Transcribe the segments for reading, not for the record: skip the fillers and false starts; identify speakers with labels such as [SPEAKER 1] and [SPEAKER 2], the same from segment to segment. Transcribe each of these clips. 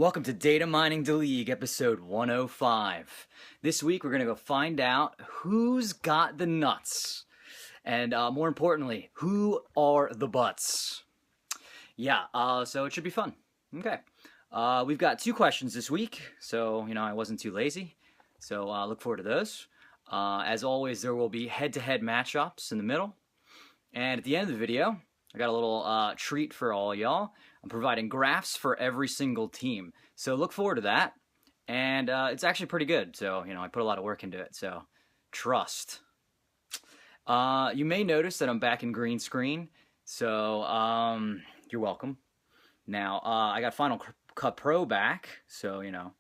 [SPEAKER 1] Welcome to Datamining DALEague, episode 105. This week we're going to go find out who's got the nuts. And more importantly, who are the butts? Yeah, so it should be fun. Okay. We've got 2 questions this week, so, I wasn't too lazy. So look forward to those. As always, there will be head-to-head matchups in the middle. And at the end of the video, I got a little treat for all y'all. I'm providing graphs for every single team. So look forward to that. And it's actually pretty good. So, I put a lot of work into it. So trust. You may notice that I'm back in green screen. So you're welcome. Now, I got Final Cut Pro back. So, no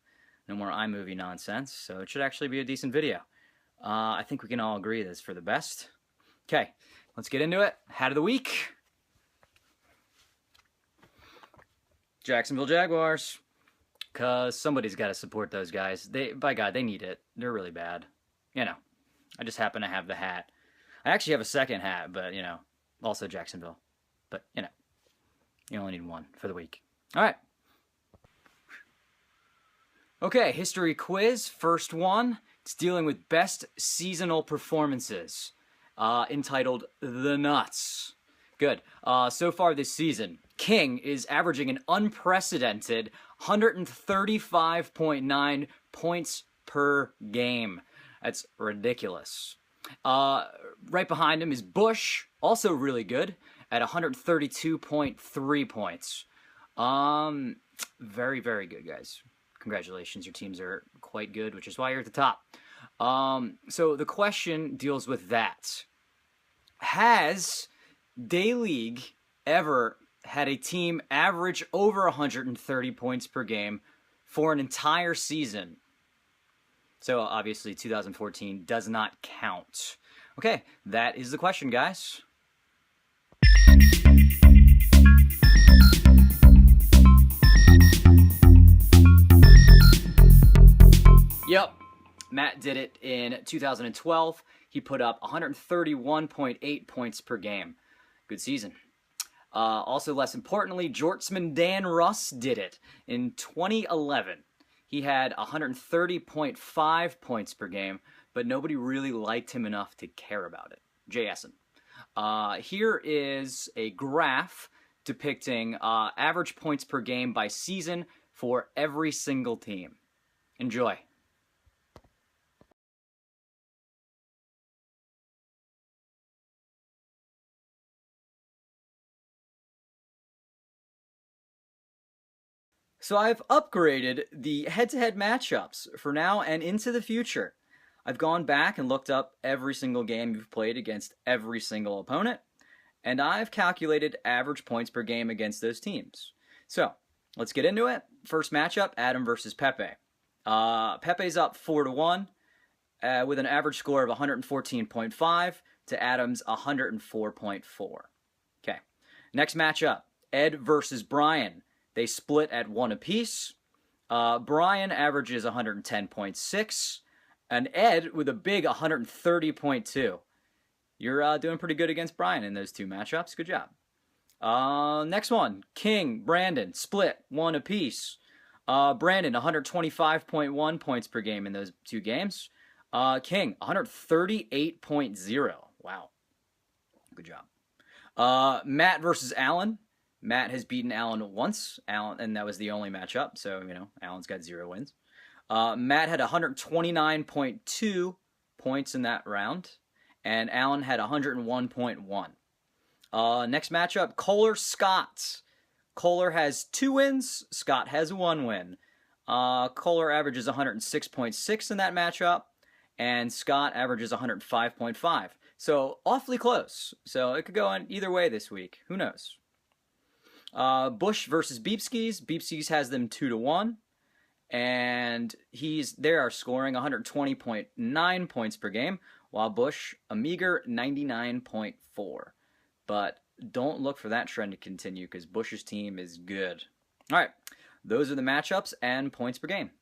[SPEAKER 1] more iMovie nonsense. So it should actually be a decent video. I think we can all agree that's for the best. Okay, let's get into it. Hat of the week. Jacksonville Jaguars, because somebody's got to support those guys. By God, they need it. They're really bad. I just happen to have the hat. I actually have a second hat, but, also Jacksonville. But, you only need one for the week. All right. Okay, history quiz, first one. It's dealing with best seasonal performances, entitled The Nuts. Good. So far this season, King is averaging an unprecedented 135.9 points per game. That's ridiculous. Right behind him is Bush, also really good, at 132.3 points. Very, very good, guys. Congratulations, your teams are quite good, which is why you're at the top. So the question deals with that. Has DALEague ever had a team average over 130 points per game for an entire season? So obviously 2014 does not count. Okay, that is the question, guys. Yep, Matt did it in 2012. He put up 131.8 points per game. Good season. Also, less importantly, Jortsman Dan Russ did it in 2011. He had 130.5 points per game, but nobody really liked him enough to care about it. JSN. Here is a graph depicting average points per game by season for every single team. Enjoy. So I've upgraded the head-to-head matchups for now and into the future. I've gone back and looked up every single game you've played against every single opponent, and I've calculated average points per game against those teams. So let's get into it. First matchup, Adam versus Pepe. Pepe's up 4-1 with an average score of 114.5 to Adam's 104.4. Okay. Next matchup, Ed versus Brian. They split at 1 apiece. Brian averages 110.6, and Ed with a big 130.2. You're doing pretty good against Brian in those 2 matchups. Good job. Next one, King, Brandon, split 1 apiece. Brandon, 125.1 points per game in those 2 games. King, 138.0. Wow. Good job. Matt versus Alan. Matt has beaten Alan once, and that was the only matchup, so, Alan's got 0 wins. Matt had 129.2 points in that round, and Alan had 101.1. Next matchup, Kohler-Scott. Kohler has 2 wins, Scott has 1 win. Kohler averages 106.6 in that matchup, and Scott averages 105.5. So, awfully close. So, it could go on either way this week. Who knows? Bush versus Beepskis. Beepskis has them 2-1, and they are scoring 120.9 points per game, while Bush a meager 99.4. But don't look for that trend to continue because Bush's team is good. All right, those are the matchups and points per game.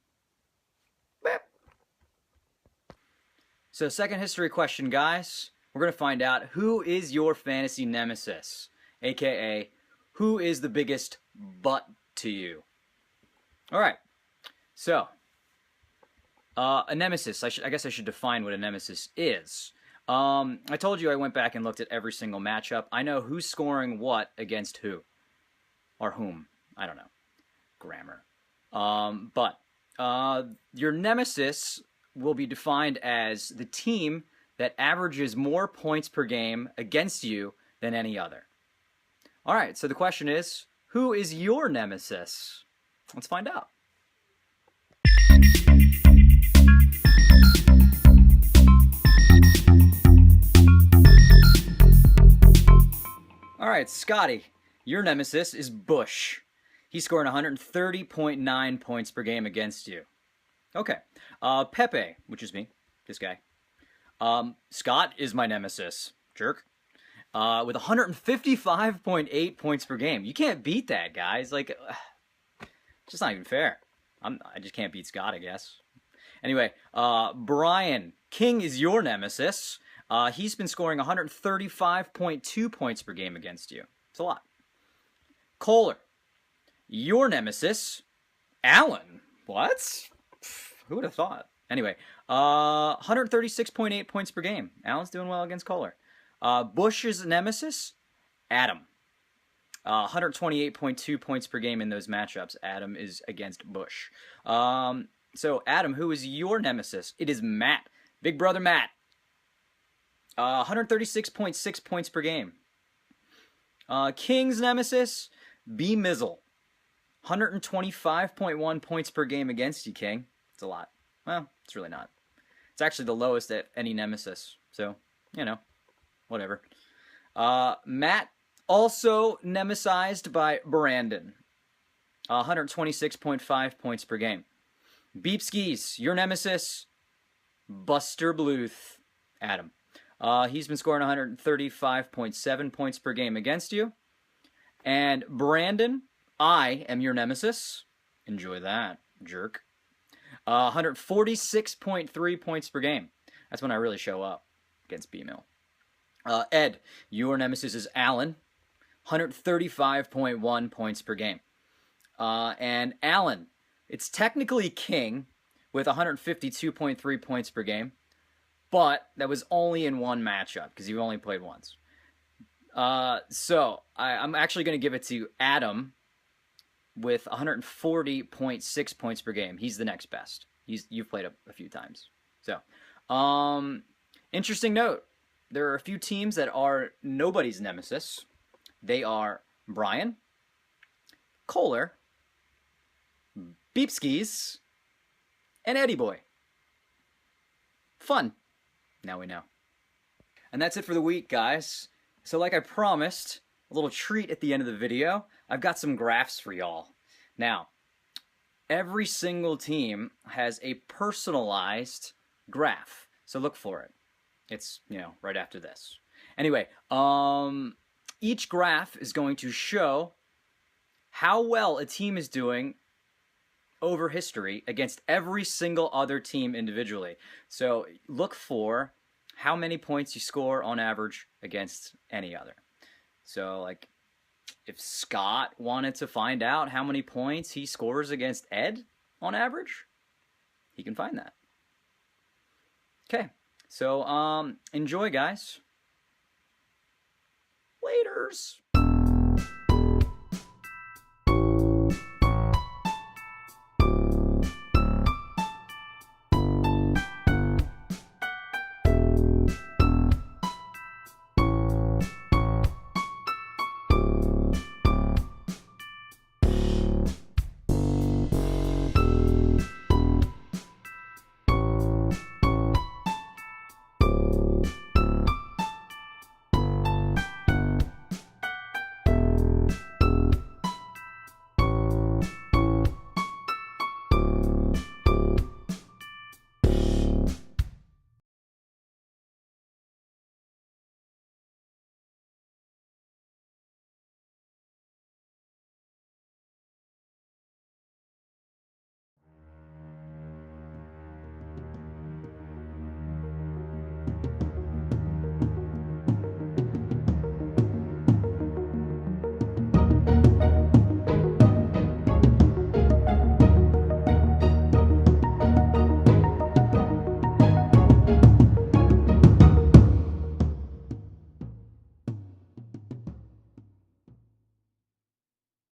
[SPEAKER 1] So, second history question, guys. We're going to find out who is your fantasy nemesis, aka who is the biggest butt to you? All right. So, a nemesis. I guess I should define what a nemesis is. I told you I went back and looked at every single matchup. I know who's scoring what against who. Or whom. I don't know. Grammar. But your nemesis will be defined as the team that averages more points per game against you than any other. All right, so the question is, who is your nemesis? Let's find out. All right, Scotty, your nemesis is Bush. He's scoring 130.9 points per game against you. Okay. Pepe, which is me, this guy. Scott is my nemesis, jerk. With 155.8 points per game. You can't beat that, guys. Like, it's just not even fair. I just can't beat Scott, I guess. Anyway, Brian, King is your nemesis. He's been scoring 135.2 points per game against you. It's a lot. Kohler, your nemesis. Allen. What? Who would have thought? Anyway, 136.8 points per game. Allen's doing well against Kohler. Bush's nemesis, Adam. 128.2 points per game in those matchups. Adam is against Bush. So, Adam, who is your nemesis? It is Matt. Big brother Matt. 136.6 points per game. King's nemesis, B. Mizzle. 125.1 points per game against you, King. It's a lot. Well, it's really not. It's actually the lowest at any nemesis. So, you know, whatever. Matt, also nemesized by Brandon. 126.5 points per game. Beepskis, your nemesis, Buster Bluth. Adam. He's been scoring 135.7 points per game against you. And Brandon, I am your nemesis. Enjoy that, jerk. 146.3 points per game. That's when I really show up against B-Mill. Ed, your nemesis is Allen. 135.1 points per game. And Allen, it's technically King with 152.3 points per game. But that was only in one matchup because you only played once. So I'm actually going to give it to Adam with 140.6 points per game. He's the next best. You've played a few times. So, interesting note. There are a few teams that are nobody's nemesis. They are Brian, Kohler, Beepskis, and Eddie Boy. Fun. Now we know. And that's it for the week, guys. So like I promised, a little treat at the end of the video, I've got some graphs for y'all. Now, every single team has a personalized graph, so look for it. It's, you know, right after this. Anyway, each graph is going to show how well a team is doing over history against every single other team individually. So look for how many points you score on average against any other. So like if Scott wanted to find out how many points he scores against Ed on average, he can find that. Okay, so enjoy, guys. Laters.